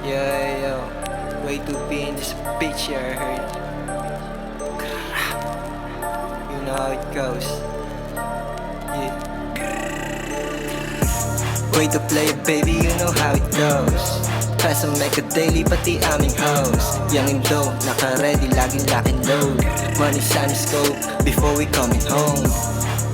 Yo, way to be in this bitch, I heard. Crap. You know how it goes. Yeah. Way to play it, baby, you know how it goes. Kasa make a daily, pati aming house. Young and dope, naka-ready, laging lock and load. Money, sun, scope, before we coming home.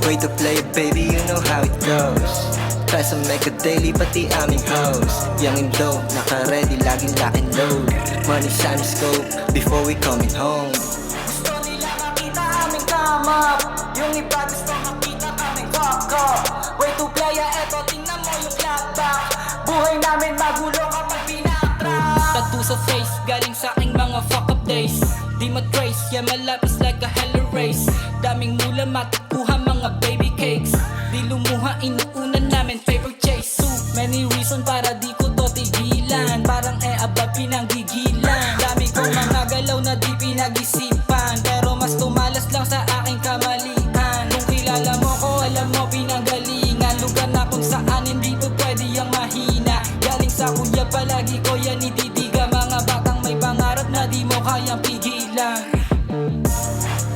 Way to play it, baby, you know how it goes. Kasa make a daily, pati aming house. Young and dope, naka-ready, laging lock and load. Money, sun, scope, before we coming home. Gusto nila makita aming come up. Yung iba gusto makita aming walk up. Way to play, eto tingnan mo yung clapback. Buhay namin magulo kapag pinatrap. Tattoo sa face, galing sa aking mga fuck up days. Di matrace, yeah my life is like a hella race. Daming mula matukuha mga baby cakes. Di lumuha, inuunan namin paper chase. Too many reason para di ko to tigilan. Parang aba pinanggigilan. Dami kong mga galaw na di pinag-isipan. Pero mas tumalas lang sa aking kamalian. Kung kilala mo ko, alam mo pinanggalingan. Lugar na kung saan hindi po pwede yung mahina. Galing sa kuya palagi ko yan ididiga. Mga batang may pangarap na di mo kayang pigilan.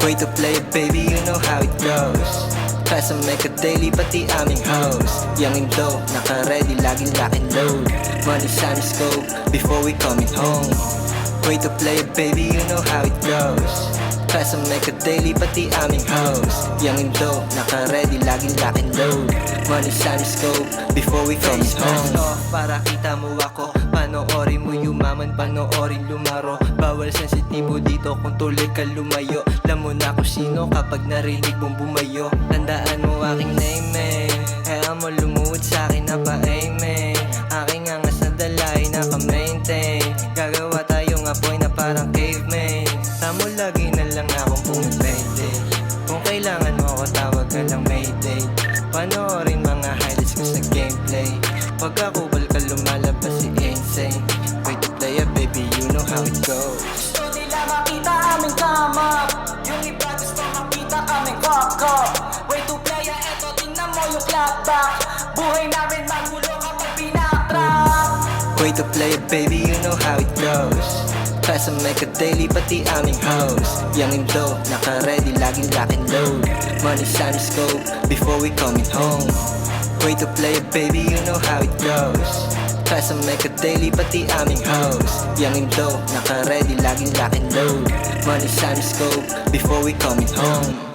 Way to play it, baby, you know how it goes. Kasa make a daily, pati aming house. Young and dope, naka-ready, laging lock and load. Money, sun, scope, before we coming home. Way to play it, baby, you know how it goes. Kasa make a daily, pati aming house. Young and dope, naka-ready, laging lock and load. Money, sun, scope, before we coming home. Para kita mo ako, panoorin mo yumaman, panoorin lumaro. Bawal sensitibo dito kung tuloy ka lumayo. Alam mo na kung sino kapag narinig mong bumayo. Tandaan mo aking name, eh. Kaya mo lumuhod sa'kin na pa-amen. Aking angas na dalay, naka-maintain. Gagawa tayo nga boy na parang caveman. Tamo lagi na lang akong pumipete. Kung kailangan mo ako, tawag ka lang mayday. Panoorin mga highlights ko sa gameplay. Pag kakubal ka lumalabas si insane. Way to play it, baby, you know how it goes. Gusto nila makita aming come up. Yung iba gusto makita kaming walk up. Way to play, eto tingnan mo yung clapback. Buhay namin magulo kapag pinatrap. Way to play it, baby, you know how it goes. Kasa make a daily, pati aming house. Young and dope, naka-ready, laging lock and load. Money, sun, scope, before we coming home. Way to play it, baby, you know how it goes. Kasa make a daily, pati aming house. Young and dope, naka-ready, laging lock and load. Money, sun, scope, before we coming home.